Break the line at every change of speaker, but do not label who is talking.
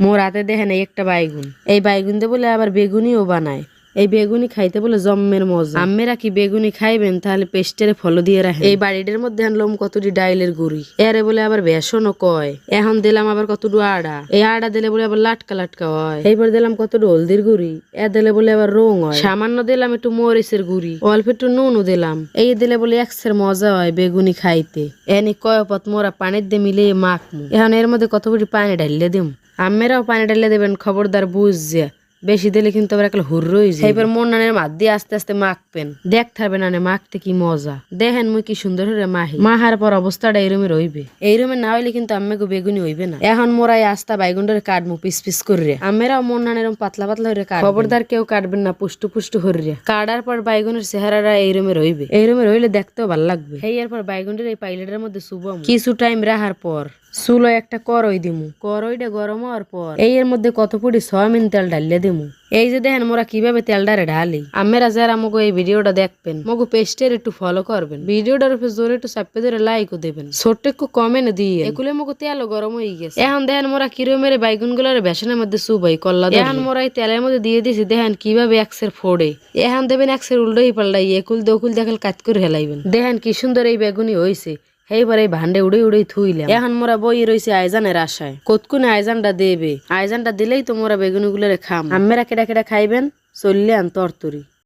মোর হাতে দেখেন এই একটা বাইগুন, এই বাইগুন দিয়ে বলে আবার বেগুনিও বানায়। এই বেগুনি খাইতে বলে জম্মের মজা। আম্মেরা কি বেগুনি খাইবেন তাহলে পেস্টেরে ফলো দিয়ে রাখেন। এই বাড়িটার মধ্যে আনলাম কতটি ডাইলের গুড়ি, এরে বলে আবার বেসনও কয়। এখন দিলাম আবার কতটু আড়া, এই আড়া দিলে বলে আবার লাটকা লাটকা হয়। এইবার দিলাম কতটু হলদির গুড়ি, এ দিলে বলে আবার রং হয়। সামান্য দিলাম একটু মরিচের গুড়ি, অল্প একটু নুনও দিলাম। এই দিলে বলে একসের মজা হয় বেগুনি খাইতে। এনি কয় পথ মোরা পানির দিয়ে মিলিয়ে মাখমু। এখন এর মধ্যে কতটুকু পানি ঢালিয়ে দিম। আম্মেরাও পানি ঢালিয়ে দেবেন, খবরদার বুঝছে বেশি দিলে কিন্তু আবার একটা হুররই যায়। এবার মন্নানের মাত দিয়ে আস্তে আস্তে মাখবেন, দেখতে হবে না মাখতে কি মজা। দেখেন মুই কি সুন্দর করে মাহি, মাহার পর অবস্থাটা এইরমে রইবে। এইরমে না হইলে কিন্তু আম্মেকে বেগুনি হইবে না। এখন মোরাই আস্তা বাইগুন্ডের কাটমু পিস পিস করে। আম্মেরাও মন্নান এরম পাতলা পাতলা করে কাট, খবরদার কেউ কাটবেন না পুষ্টু পুষ্টু হরিয়া। কাটার পর বাইগুনের চেহারাটা এইরমে রইবে, এইরমে রইলে দেখতেও ভালো লাগবে। এই এরপর বাইগুন্ডের এই পাইলেটের মধ্যে শুবাম, কিছু টাইম রাখার পর চুলো একটা করই দিমু। করইটা গরম হওয়ার পর এই এর মধ্যে কত পুটি সয়াবিন তেল ঢালিয়ে দিমু। এই যে দেখেন মোরা কিভাবে তেলটারে ঢালি। আমেরা যারা মগো এই ভিডিওটা দেখবেন মগো পেস্টের একটু ফলো করবেন, ভিডিওটার উপর জোরে একটু চাপে ধরে লাইকও দেবেন, ছোট্ট একটু কমেন্ট দিয়ে। এগুলো মগো তেলও গরম হয়ে গেছে। এখন দেখেন মোরা কিরমের বাইগুন গুলার বেসনের মধ্যে সুবাই করলা। এখন মোরা এই তেলের মধ্যে দিয়ে দিয়েছি, দেখেন কিভাবে একসের ফোড়ে। এখন দেবেন একসের উল্টোই পাল্টাই একুল দকুল দেখাল কাজ করে হেলাইবেন। দেখেন কি সুন্দর এই বেগুনি হয়েছে। এইবার এই ভান্ডে উড়ে উড়ে থুইলাম। এখন মোরা বই রয়েছে আইজানের আশায়, কতক্ষণে আইজানটা দেবে। আইজানটা দিলেই তো মোরা বেগুনি গুলো খাম। আম্মেরা কেডা কেডা খাইবেন চললেন তরতরি।